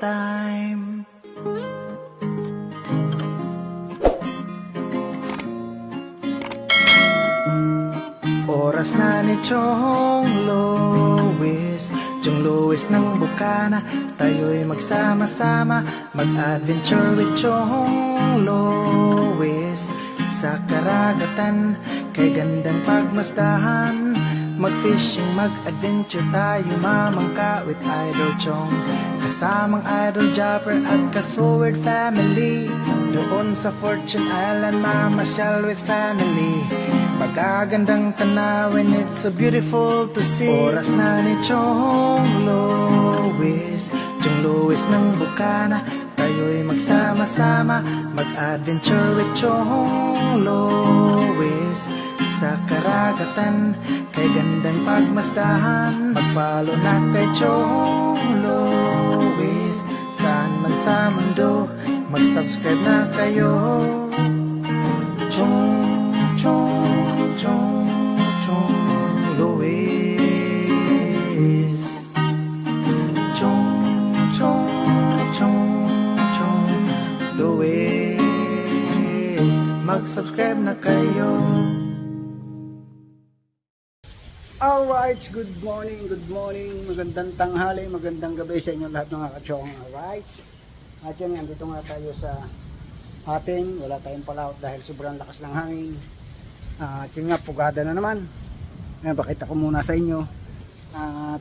time. Oras na ni Chong Lois, Chong Lois ng Bukana. Tayo'y magsama-sama, mag-adventure with Chong Lois. Sa karagatan, kay gandang pagmasdahan, mag-fishing, mag-adventure tayo, mamangka with Idol Chong. Kasamang Idol Jumper at Kasword family, doon sa Fortune Island, mamasyal with family. Magagandang tanawin, it's so beautiful to see. Oras na ni Chong Lois, Chong Lois ng Bukana. Tayo'y magsama-sama, mag-adventure with Chong Lois. Sa karagatan, kay gandang pagmasdahan, mag-follow na kay Chong Lois. Saan man sa mundo, mag-subscribe na kayo. Chong Lois. Chong Lois. Mag-subscribe na kayo. Alright, good morning, magandang tanghali, magandang gabi sa inyo lahat mga kachong. Alright, at yun, andito nga tayo sa atin, wala tayong palaot dahil sobrang lakas ng hangin. At yun nga, pugada na naman. Ngayon, pakita ko muna sa inyo at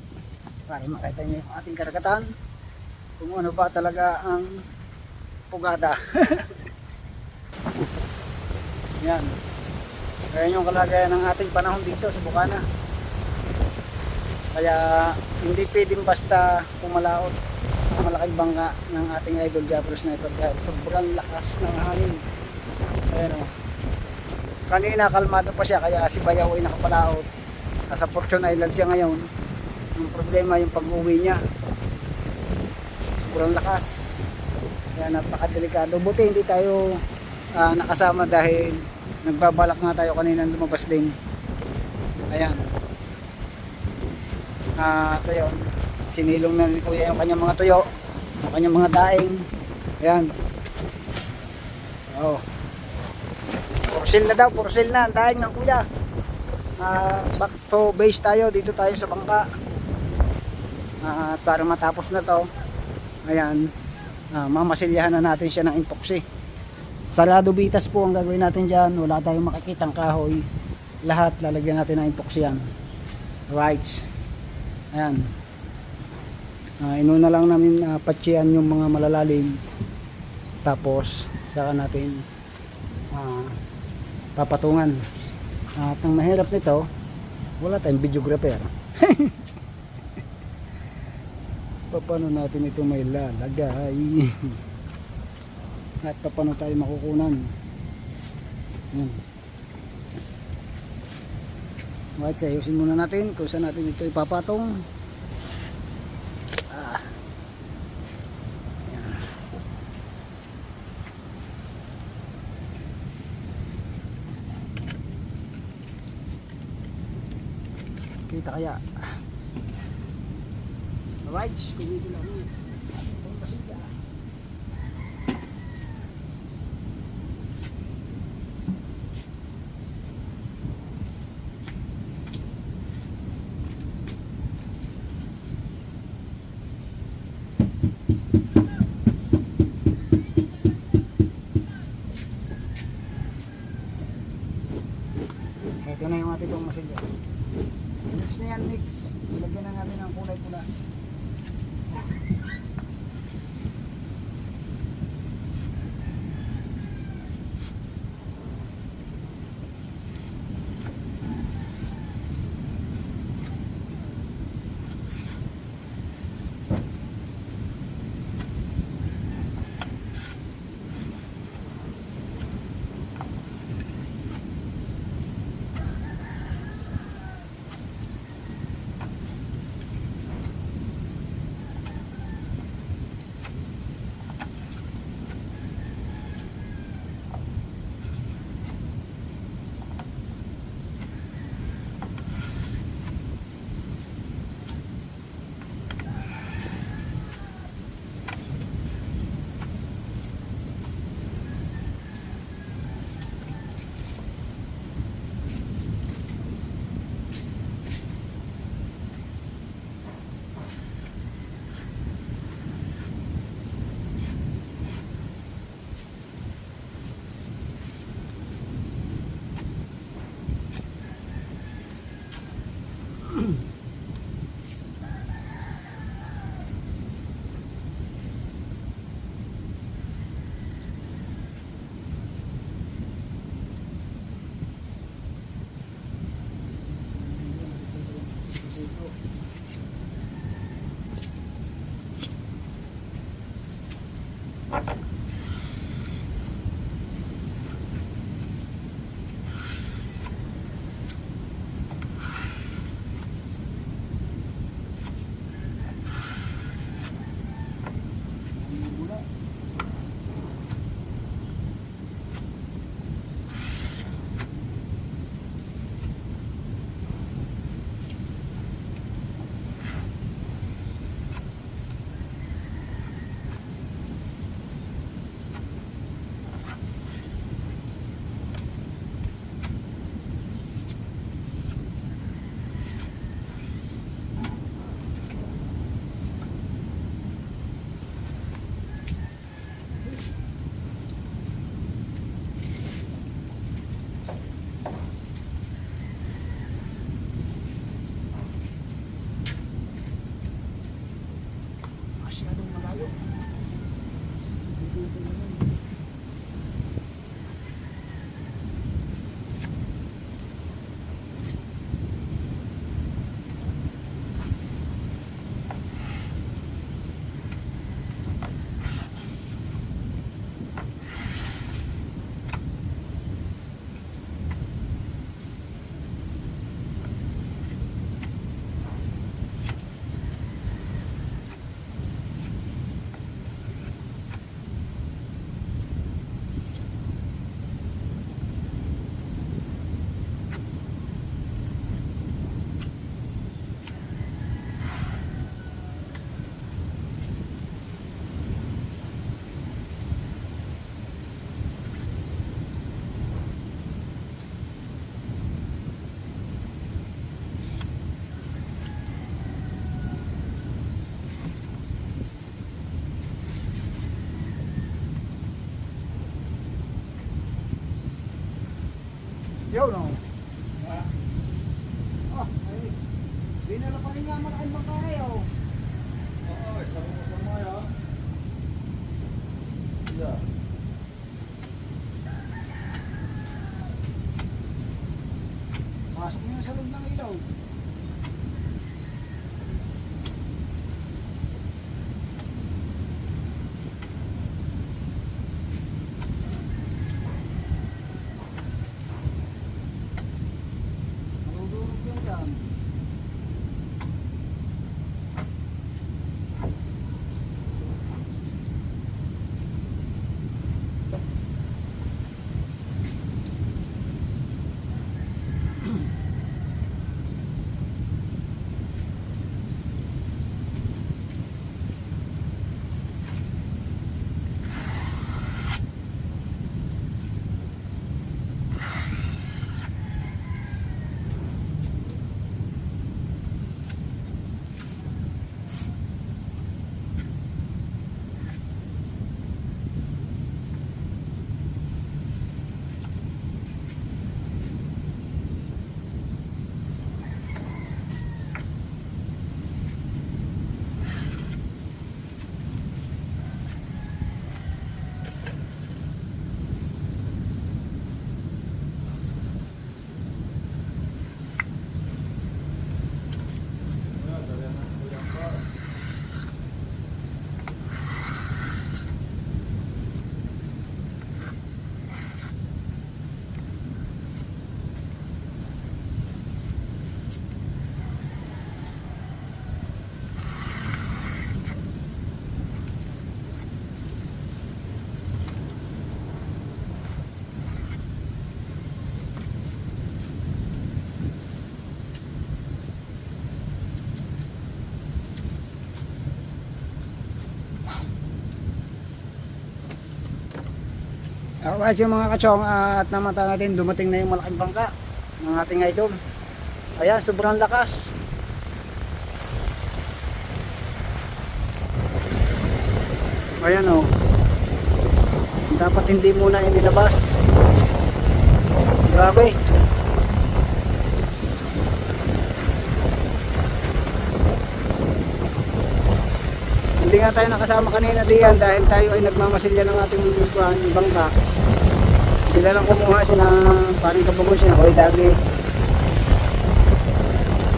para makita nyo yung ating karagatan kung ano ba talaga ang pugada. Yan, kaya yung kalagayan ng ating panahon dito sa Bukana. Kaya hindi pwedeng basta pumalaot ang malaking bangka ng ating Idol Jumper Sniper dahil sobrang lakas ng hangin. Ayan o. Kanina kalmado pa siya kaya si Bayaw ay nakapalaot. Nasa Fortune Island siya ngayon. Ang problema yung pag-uwi niya. Sobrang lakas. Kaya napakadelikado. Buti hindi tayo nakasama dahil nagbabalak nga tayo kanina lumabas din. Ayan. Ito yun, sinilong na ni Kuya yung kanyang mga tuyo, yung kanyang mga daing. Ayan. Oh. Pursil na daw, pursil na ang daing ng Kuya. Back to base tayo, dito tayo sa bangka. Para matapos na to, ayan, mamasilyahan na natin siya ng epoxy. Salado bitas po ang gagawin natin dyan, wala tayong makikitang kahoy. Lahat lalagyan natin ng epoxy yan. Right. Ayan. Inuna lang namin patsiyan yung mga malalalim. Tapos saka natin papatungan. At ang mahirap nito, wala tayong videographer. Paano natin ito may lalagay? At paano tayo makukunan? Ayan. Right, ayusin muna natin kung saan natin ito ipapatong. Yan. Kita kaya. Alright, kumito lang. Ito na yung ating pang masilya. Mix na yan, mix. Ilagyan na natin ang kulay pula. Yo, no? Ah, ay. Di na lang paling nga malaking bangka kayo. Oo, sama yun. Yeah. Pasok niyo sa loob ng ilaw. Maludurog yan dyan. Alright yung mga kachong, at namata natin dumating na yung malaking bangka ng ating idol. Ayan, sobrang lakas. Ayan o. Dapat hindi muna inilabas. Grabe. Hindi nga tayo nakasama kanina diyan dahil tayo ay nagmamasilya ng ating bangka. Sila lang kumuha, sila paring kabagon, sila Hoy Dagi.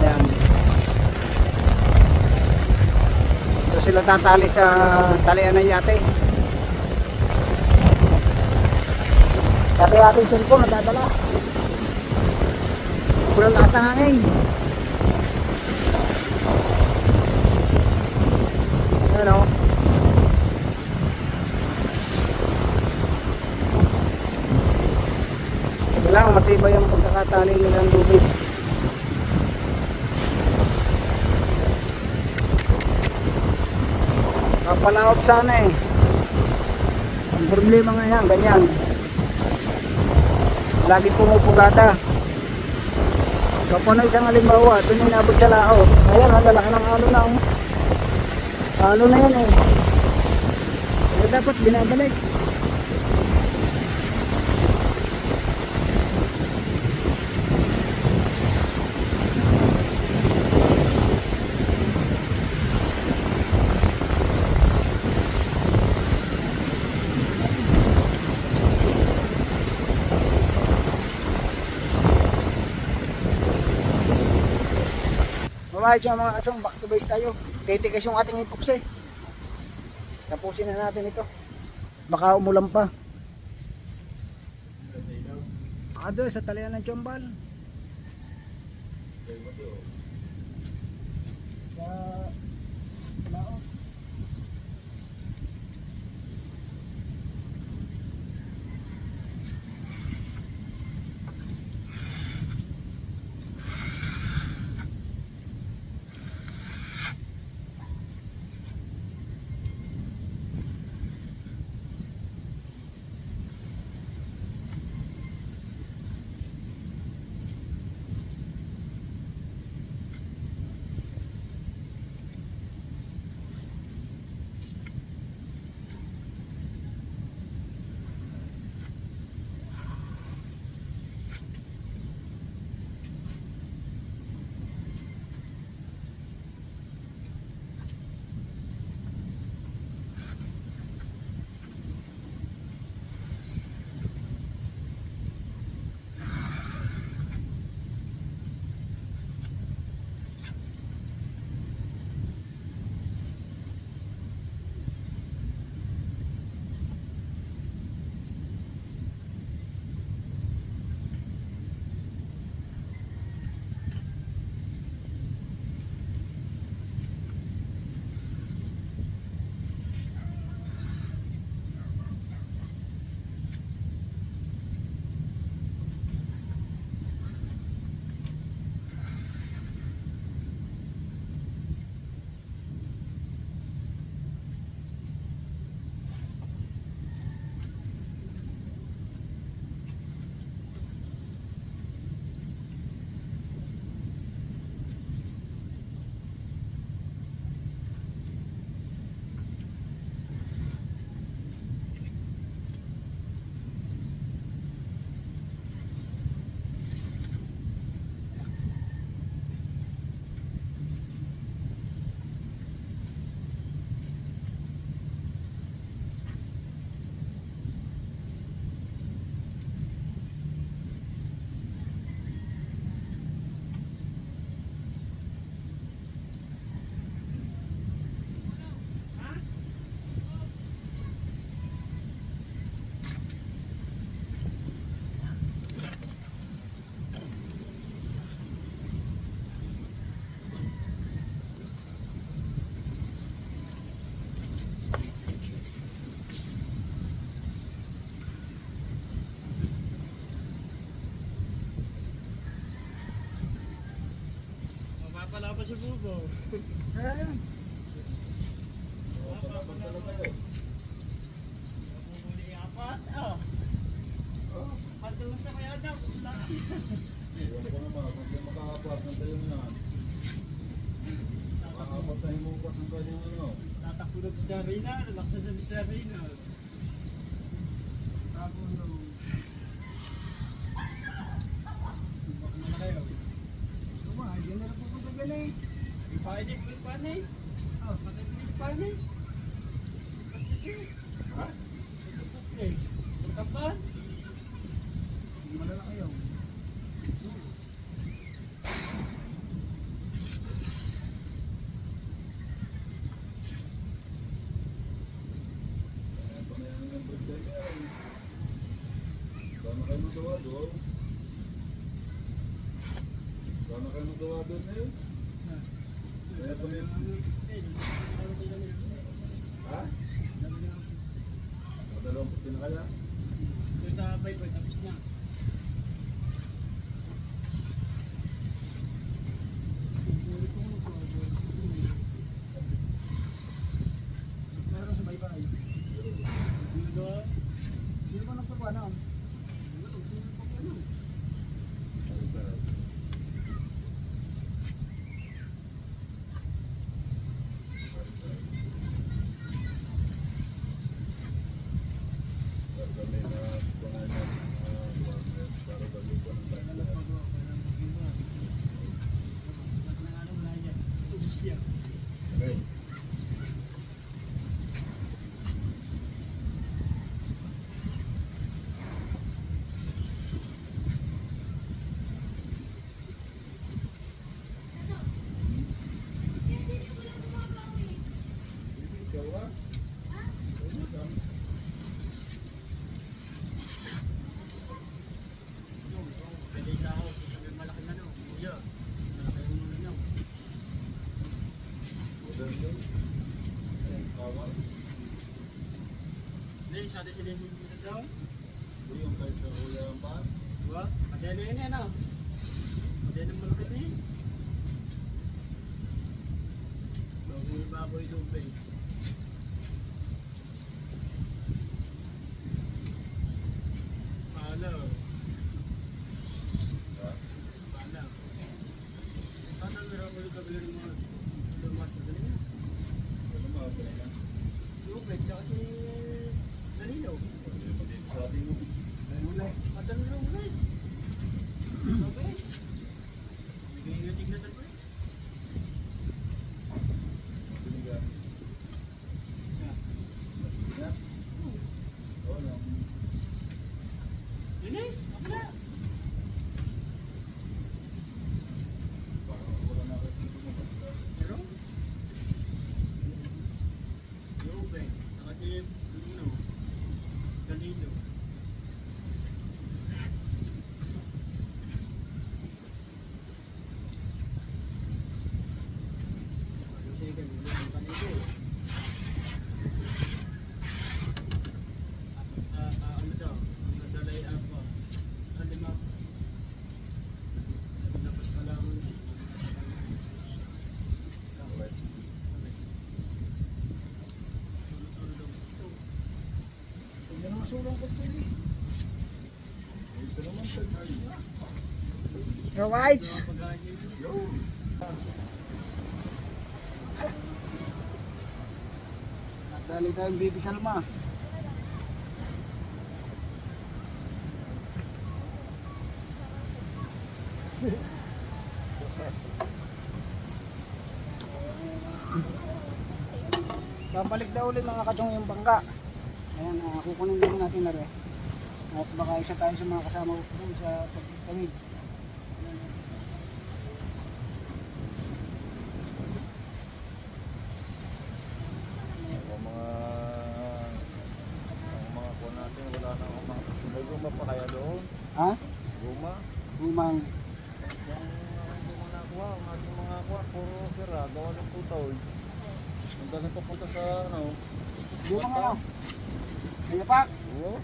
Ayan. So sila tatali sa talian ng yate. Pati ating cellphone nadadala. Pulang lakas ng hangin. Ano? Kailangan matibay ang pagkakatali nilang lubid. Kapanaot sana eh. Ang problema nga yan, ganyan. Lagi pumupugata. Kapanaw isang halimbawa, ito ninabot sa lao. Ayan, ang lalaki ng alo na. Alo na yan eh. Kaya dapat binabalik. Alright, so mga kachong, back to base tayo. Titigas yung ating epoxy. Tapusin na natin ito. Baka umulan pa. Doon sa talian ng Chombal. Sa Lao. Wala pa si Bubo. Ayun. Bumuli nga pa. Patulos na kaya daw. Iwan ko naman, kung di makakapat ng tayo na. Makakapat na himukas ng kanyang ano. Tatakbo na Mr. Reyna. Nalaksan sa Mr. Reyna. Tapos nung... Baka na kayo. Kumain, yan na lang po galing. Ipahin ko yung panay. Patay ko yung panay. Ha? Eh, kapan? Malala kayo. Ayan pa na yan ng birthday yan. Sana kayo magawa doon? Sana kayo magawa doon na yun? Ayan pa na yan. Ha? Dalawang puti na kaya? Yung sa bike ko, tapos na. Meron sa baybay. Dito, Sino ba nagpapano? Kami na pangalan para balutan ng alam banyo. ko ba, kailan mag-iwa. At nangalang na yan. Ubus yan. Okay. Hindi, sa atin sila yung dito daw. Ito yung kahit sa kuya ang paan. Diba? Madali yun yan, oh. Madali ang malapit na yun. Bago yung baboy lupay. Pala, oh. Ha? Pala. Paano meron ulit kabila ng mga lumat na dali na? Ano mga pala na? Lupay, tsaka si Danilo. Hindi mo din sa ating mo. Matanong ulit. Okay. Bigay na tayo. Binigan. Ya? Oo lang. Yun eh, ako na. Parang wala na kasi ito mo. Pero? Lupay, tsaka si Danilo. Sige naman sulong ko po eh. Ito naman sa Alright. Yo! Nadali tayong baby kalma. Babalik daw ulit mga kachong yung bangka. Ayan, kukunin lang natin na rin. At baka isa tayo sa mga kasama ko dun sa pagtawid. Ang mga kuha natin, wala na akong mga... May guma pa kaya doon? Ha? Guma? Umang. Yung guma na kuha, ang ating mga kuha, puro sira, gawa ng tutoy. Ang dagang papunta sa ano? Umang ano? Kaya pa? Oo.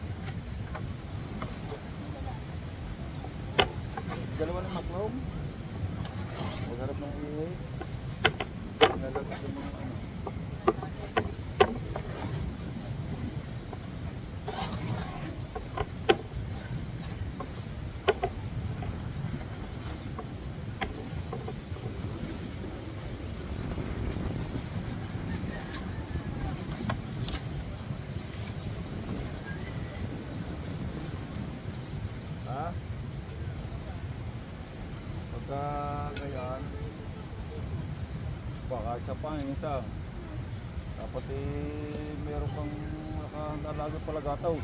Dalawa ng maklong. Magharap ng ihay. Nalagay sa mga ano. Ha? Pagka ganyan, baka isa pa yung isa. Dapat meron kang nakahalaga pala gataw.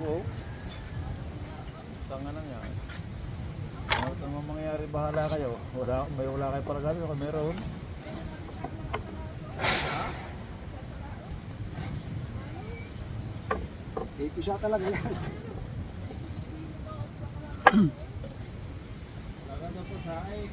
Oo. Tanga lang yan. Ano ang mangyayari, bahala kayo. Wala kayo pala gataw, kung meron. Ito siya talaga yan. Laganda po sa ay.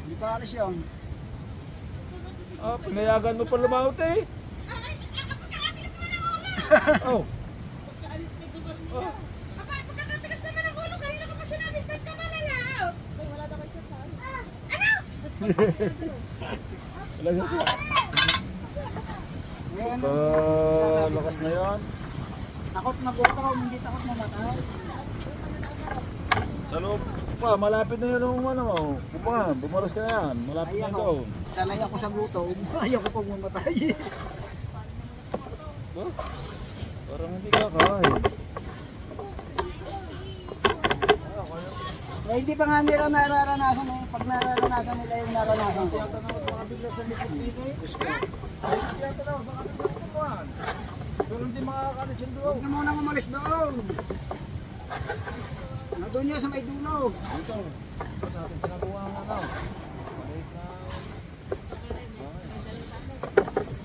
Hindi pa alis yun. Ah, pinayagan mo pa lumahot eh. Oh. Pagkaalis ka doon. Papa, pagkakatigas naman ang ulo, kanina ko pa sinabi, ba't ka malalaot? Ay, wala na kayo sa saan. Ano? Talaga siya. Ngayon, Lakas na yan. takot na gutom, hindi takot na matay. Sa loob pa, malapit na yun yung ano. Bumaras ka na yan. Malapit na Ay yun ako, doon. sanay ako sa gutom, ayaw ko pag mamatay. Oh, parang hindi ka kain. Eh, hindi pa nga nila nararanasan eh. Pag nararanasan nila yung naranasan ko. Pero hindi makakalis yung doon. Huwag na muna umalis doon. Doon niya sa may dulo. Dito. Sa ating pinagawa ng ano. Maliit na...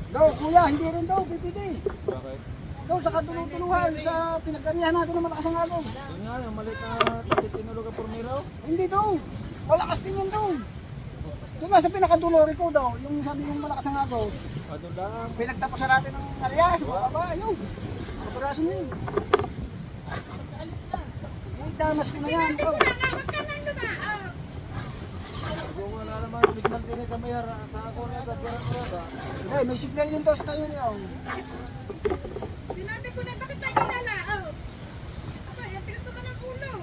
Daw, kuya, hindi rin daw, pipili. Bakit? Doon sa katulutuluhan, sa pinagkanihan natin ng malakas ang agaw. Yun nga, yung maliit na titinulog ang pormiro. Hindi doon. Malakas din yun doon. Doon nga sa pinakadulo, Rico daw, yung sabi yung malakas ang agaw. Ano lang. Pinagtapos na natin ng alyas, baba, ayun. Kapagaso na yun. Ay, danas ko na yan, bro. Wala nga, wag ka nang lumaot. Kung wala naman, signal din sa may sa ako na sa tira-tira. Ay, may signal din daw sa tayo niyo. Sinabi ko na, bakit tayo nilalaot? Aba, yung tigas naman ang ulo.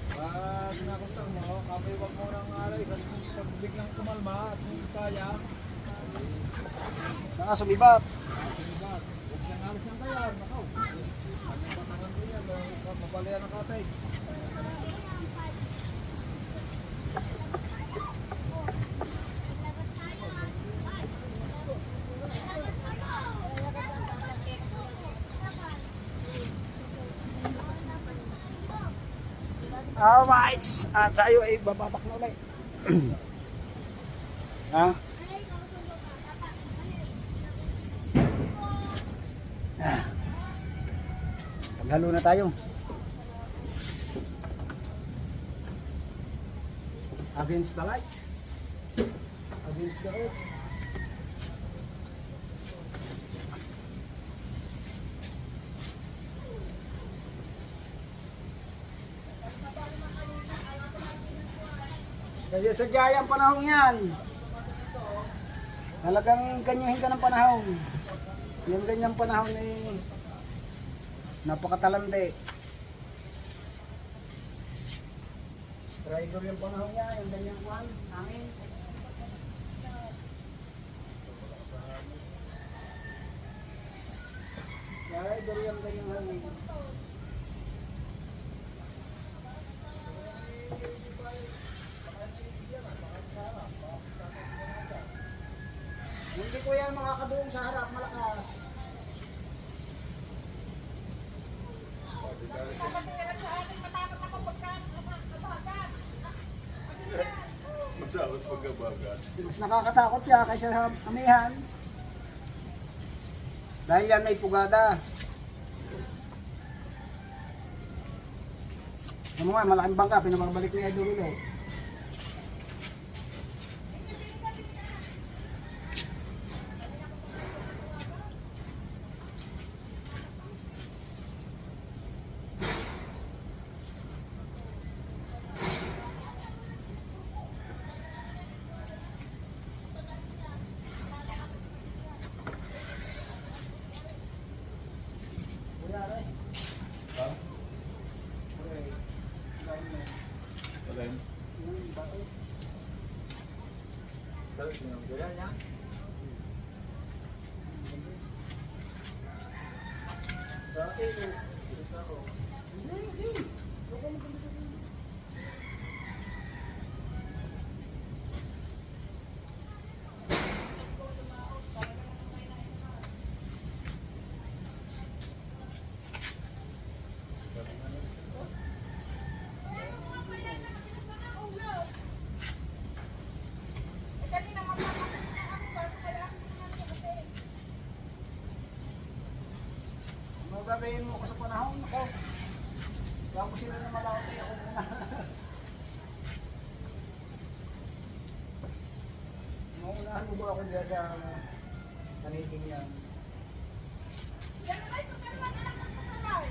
Pag nakuntar mo, kapay wag mo nang alay. Pag biglang kumalma at kung kaya, Nakasumibat. sinibat. Huwag siyang alis ng kayar. Nakaw. Anong batangan ko yan? Mabalayan ang katay. Alright. At tayo ay babatak na ulit. Ha? Ah. Paghalo na tayo. Against the light. Against the earth. Kasi sadya yung panahon yan. Talagang kanyuhin ka ng panahon. Yung ganyang panahon ay napakatalande. Trigger yung panahon niya, yung ganyang kwan, hangin. Trigger yung ganyang hangin. Hindi ko yan makakadoong sa harap, malakas. Kapatira sa akin, matakot ako pagka kabagat. Masawat pagkabagat. Mas nakakatakot siya kaysa sa amihan. Dahil yan may pugada. Ano nga, malaking bangka, pinababalik ni Idol ulit. Alin? Ganyan niya? Sa akin, hindi. Sabihin mo ko sa panahon ako. Bago sila na malawat ako muna. Maunahan mo ba ako dyan sa taniting yan? Yan naman, sukal mo na lang ng kasalay.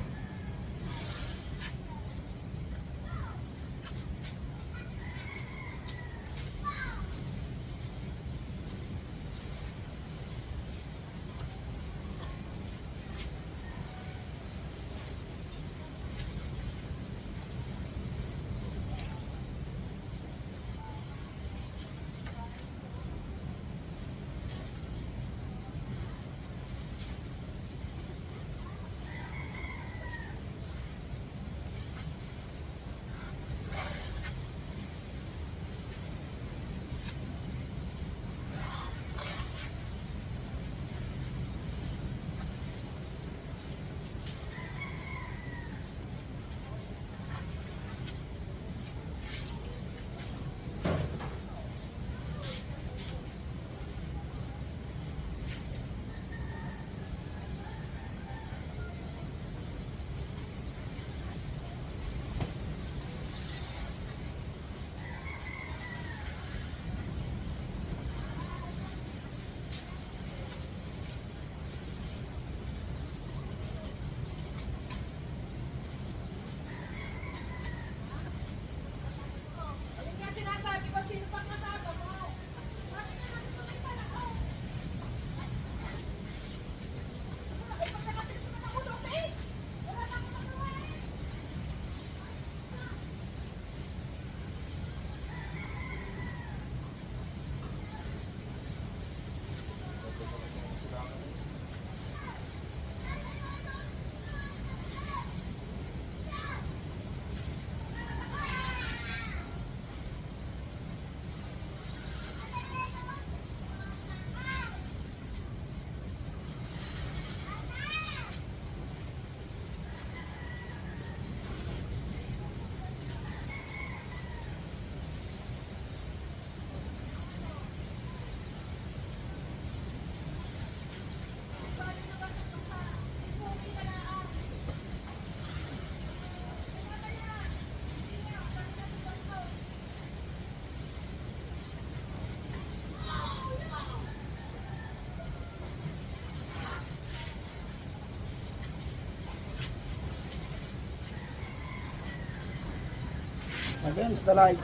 Against the light.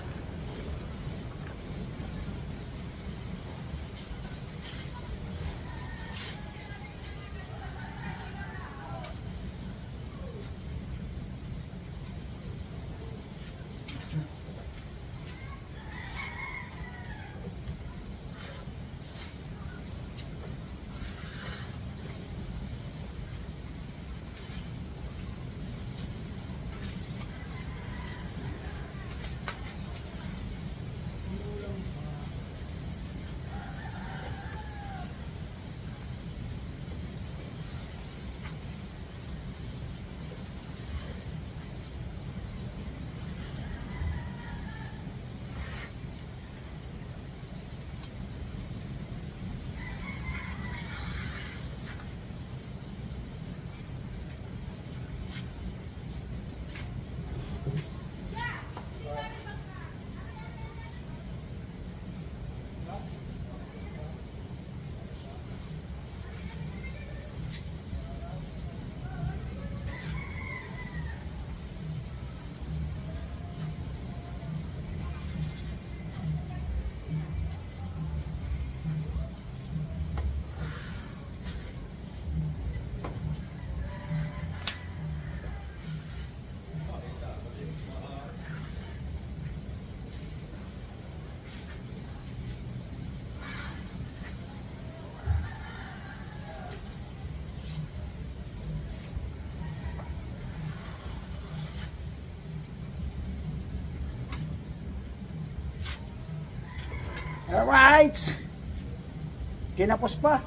Alright. Kinapos pa.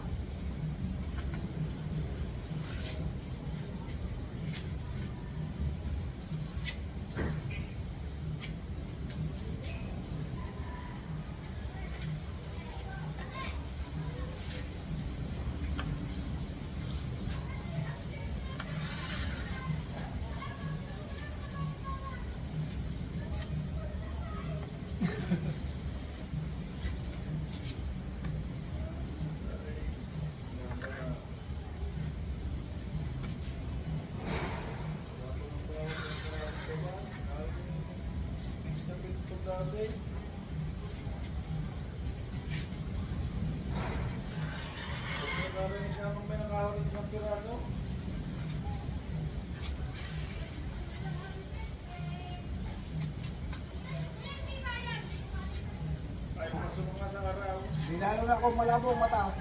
Dinalo na ako malabo ang mata.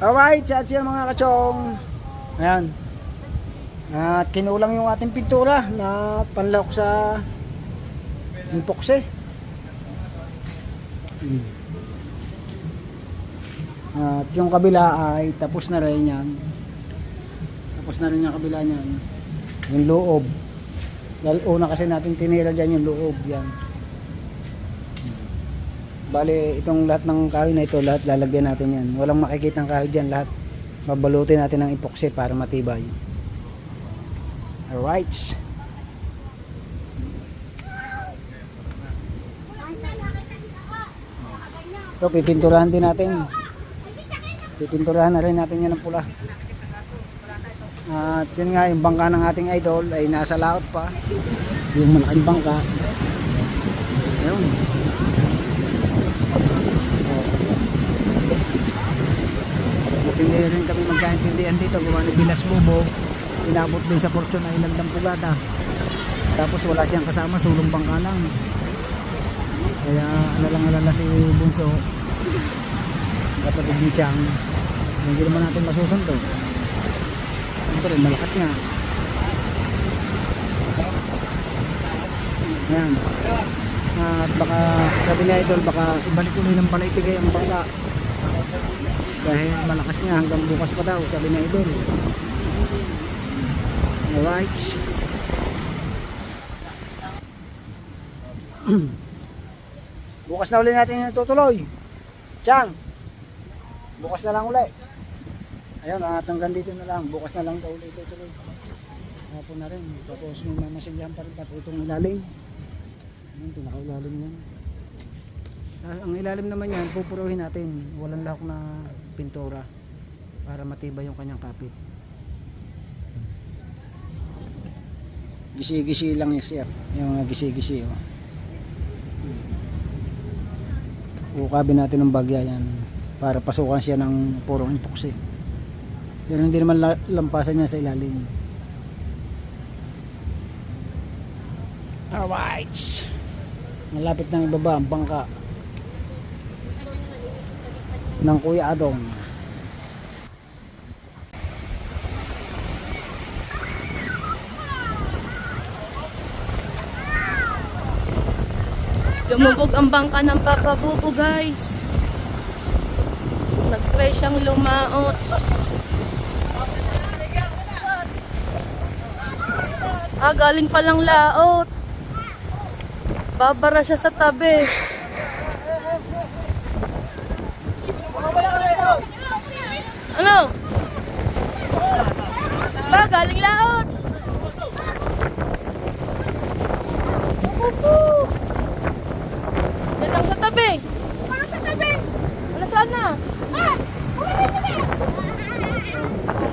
Alright, at yan mga kachong. Ayan. At kinulang yung ating pintura na panlok sa epoxy. At yung kabila ay tapos na rin yan. Tapos na rin yung kabila niyan. Yung loob. Dahil una kasi natin tinira dyan yung loob. Yan. Bale, itong lahat ng kahoy na ito, lahat lalagyan natin yan. Walang makikitang kahoy dyan, lahat. Babalutin natin ng epoxy para matibay. Alright. Ito, pipinturahan din natin. Pipinturahan na rin natin yan ng pula. At yun nga, yung bangka ng ating idol ay nasa laot pa. Yung malaking bangka. Ayun. Hindi rin kami magkaintindihan dito gawa ni Bilas Bobo, inabot din sa Fortune ay nagdampugata, tapos wala siyang kasama, sulong bangka lang, kaya alala si Bunso, kapatid ni Chang, hindi naman natin masusunto. Siyempre malakas nga. Ayan. At baka sabi niya idol, baka ibalik ulit ng palaitigay ang bangka dahil malakas niya hanggang bukas pa daw, sabi na idol. Alright. Bukas na ulit natin yung tutuloy. Chang, Bukas na lang ulit. Ayun, at hanggang dito na lang. Bukas na lang ito ulit tuloy. Hapon na rin. Tapos may mamasigyan pa rin pati itong ilalim. Ayun, pinaka-ilalim yan. Ang ilalim naman yan, pupuruhin natin. Walang lahok na pintura para matibay yung kanyang kapit. Gisi-gisi lang yan siya. Yung mga gisi-gisi. Oh. Ukabin natin ng bagya yan para pasukan siya ng purong epoxy. Pero hindi naman lampasan niya sa ilalim. Alright. Malapit nang ibaba ang bangka ng Kuya Adong. Lumubog ang bangka ng Papa Bubo, guys. Nag-try siyang lumaot. Galing palang laot. Babara siya sa tabi. Ano? Galing laot. Yan lang sa tabi. Ano sa tabi? Ano sana?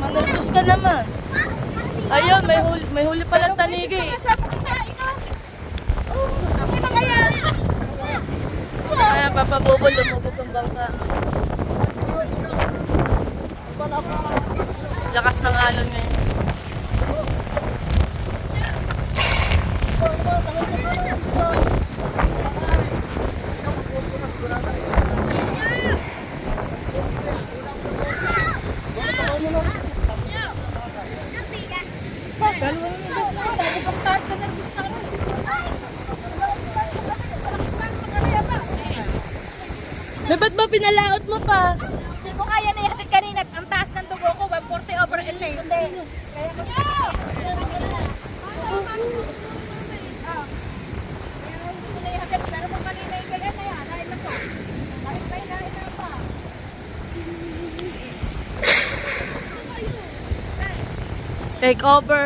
Manurdos ka naman. Ayun, may huli palang tanigi. Ayan, Papa Bobo, lumubog ang bangka. Lakas ng alon ngayon. Ba't ba pinalaot mo pa? Hindi ko kaya na ihatid kanina. Ang taas ng dugo ko, 140 over L na eh. Hindi. Kaya ko niya. Kaya hindi ko na ihatid. Pero kung kanina yung ganyan na yan, dahil na po. Dahil pa inahin na pa. Take over.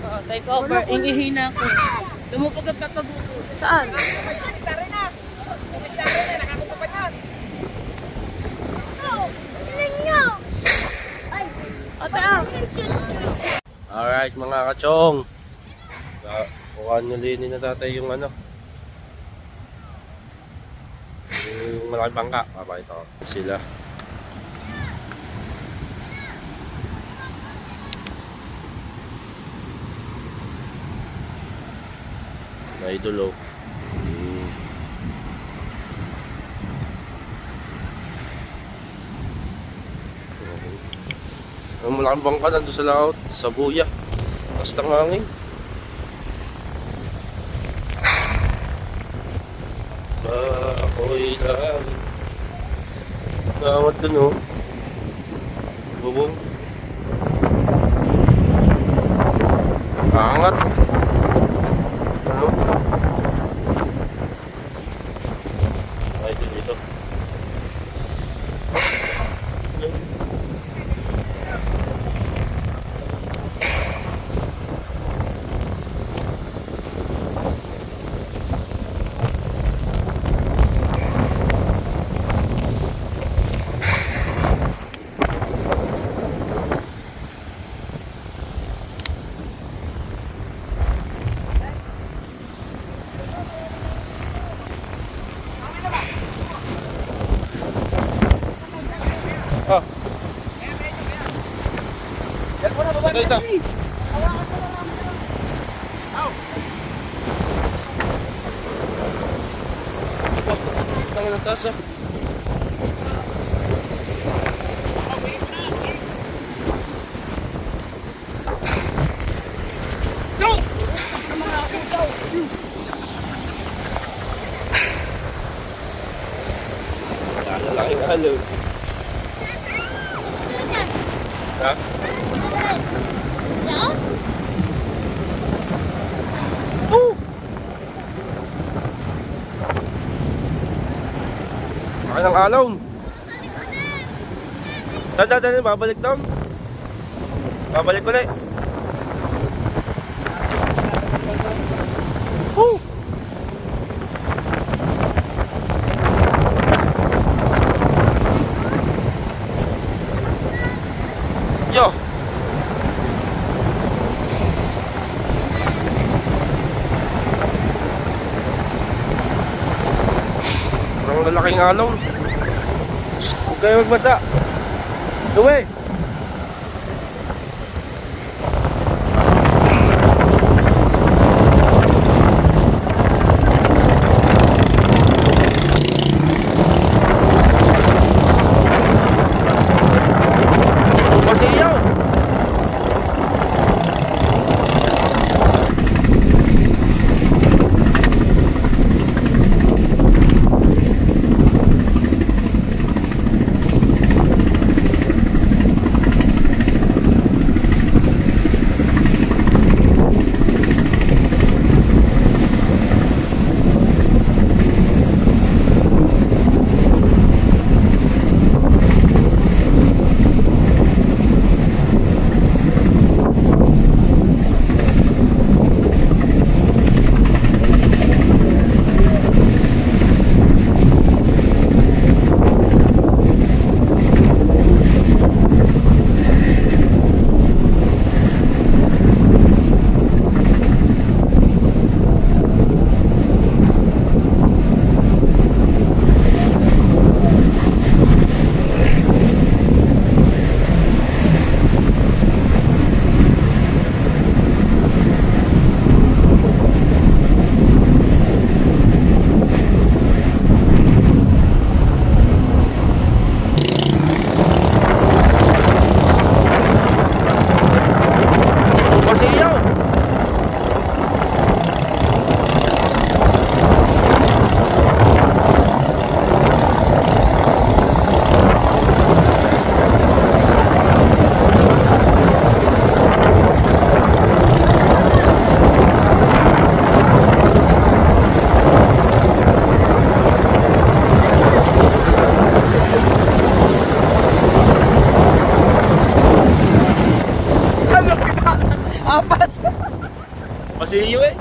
Oh, take over. Ingihina ko. Lumupag ang papabuto. Saan? Tari na. Tari na. Nakakuha pa niyan. Ninyo! Ay! Ate ah! Alright mga kachong. Kuhaan nyo lini na tatay yung ano. Yung malaking bangka. Papakita ko sila. May dulo. Ang malaking bangka nandun sa laot, sa buya. Basta ng hangin. Ako'y lang. Nawad dun oh. Bubong. Angat. Ano? Ay, dito. Dito. Tangin ang taas ah. Laki ng halo. Ha? Laki ng alon. Tanda, babalik daw. Babalik ulit. Woo! Yo! Parang lalaking alon. Shhh! Huwag kayo magbasa. Duwe! Pasiyaw! Pasiyo eh.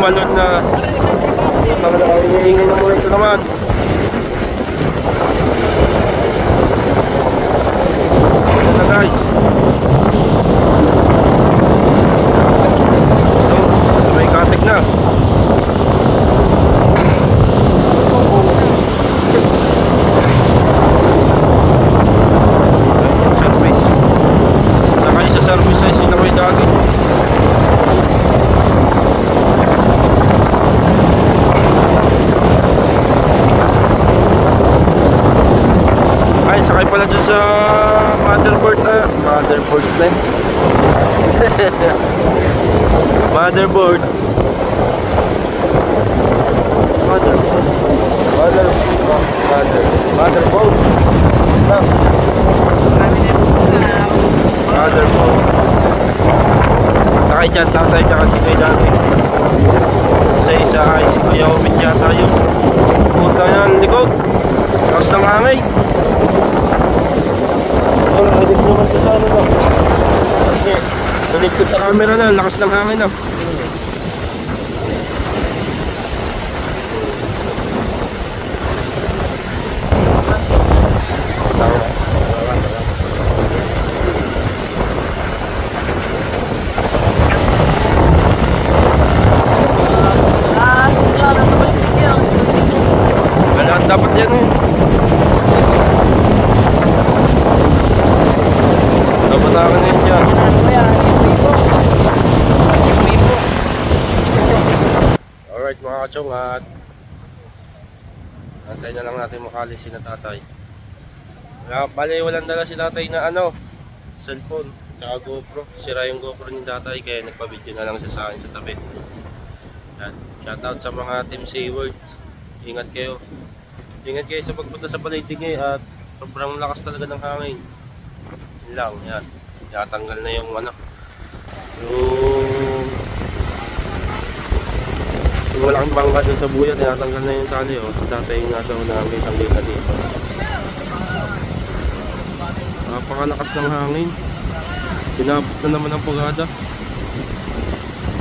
balot na hinihingi na muna ito naman. Ito na guys. Ito, sa may katik na. Service. Saka sa service ay sila may daging. Ay, sakay pala dun sa motherboard na. Motherboard na. Motherboard. dyan, tatay tsaka si Kuya dati. Sa isa ay si Kuya Omid yata yung puta yan, likod. Lakas ng hangin. Oh, narinig naman ko sa ano na. Narinig ko sa camera na, lakas ng hangin na. Wala, dapat yan eh. Dapat akin na yun dyan. Alright mga kachong, at antay na lang natin makalisin na tatay. Bali walang dala si tatay na ano, cellphone, tsaka GoPro. Sira yung GoPro ni tatay kaya nagpa-video na lang siya sa akin sa tabi. Yan. Shoutout sa mga Team Seaworld. Ingat kayo. Ingat kayo sa pagpunta sa palitig at sobrang lakas talaga ng hangin. Yun lang, yan. Natanggal na yung ano. Yung malaking bangka dun sa buya, tinatanggal na yung tali. Oh. Si tatay yung nasa unang kitang-kita dito. Napakalakas ng hangin. Pinabot na naman ang pagada.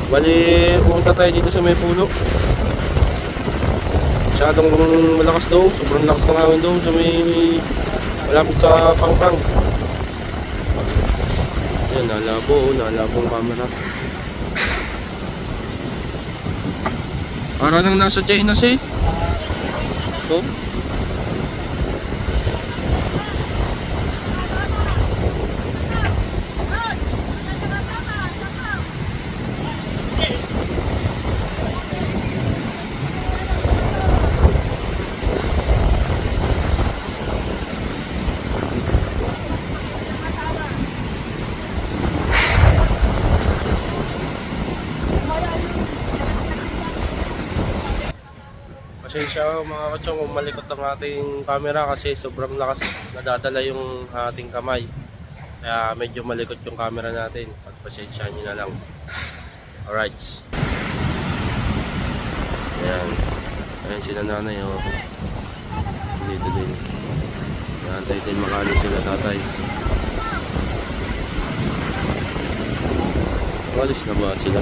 Bali, pumunta tayo dito sa may puno. Masyadong malakas daw, sobrang lakas ng hangin daw sa may malapit sa pangpang. Ayan, nalabo ang camera. Para nang nasa China siya. So, pasensya mga kachong kung malikot ang ating camera kasi sobrang lakas nadadala yung ating kamay. Kaya medyo malikot yung camera natin. Pagpasensya nyo na lang. Alright. Ayan. Ayan sila nanay. Oh. Dito din. Ayan tayo din makalis sila tatay. Makalis na ba sila?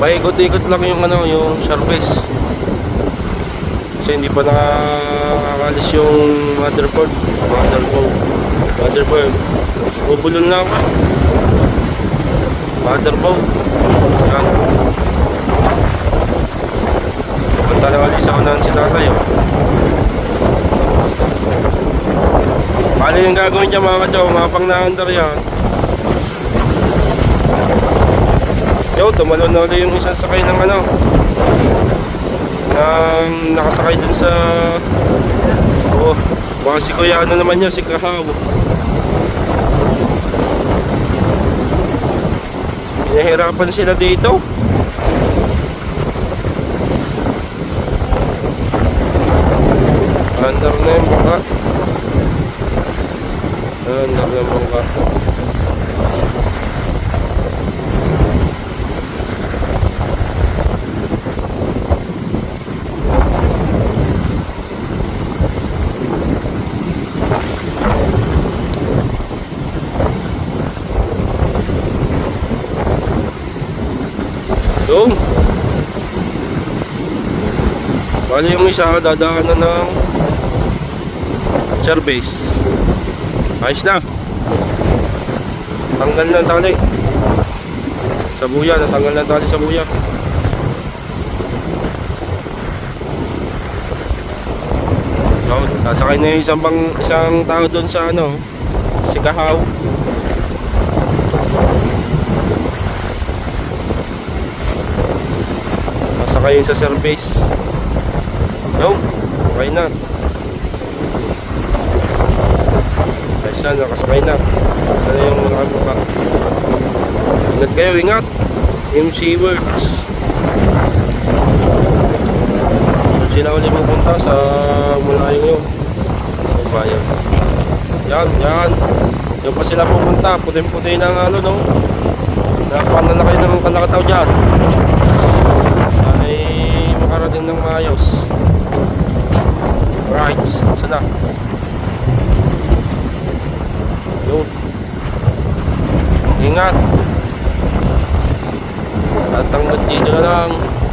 Paikot-ikot lang yung ano, yung surface. Kasi hindi pa nakakalis yung motherboard. Bubulol na ako. Motherboard. Yan. Punta na alis ako na si tatay. Oh. Paano yung gagawin niya mga kachaw? Mga pang na-under yan. Yo, tumalon na ulit yung isang sakay ng ano, nakasakay dun sa baka si Kuya ano naman niya, si Kahaw. Pinahirapan sila dito. Andar na yung bangka. Andar na yung bangka. Yung bali yung isa dadaanan ng service. Ayos na. Tanggal na ang tali sa buya, natanggal na ang tali sa buya. Yun, sasakay na yung isang tao doon sa ano, si Kahaw. Sasakay sa service. Yun, okay na. Ayos na, nakasakay na. Ano yung nakabuka. Ingat kayo, ingat. MC Works. Doon sila ulit pupunta sa Mulayong yun. Bayan. Yan. Doon pa sila pupunta. Puti-puti ng ano, no? Nakapanan na kayo ng kalakataw dyan. Ay makarating ng maayos. Right, sana. Yun. Ingat. At hanggang dito na lang.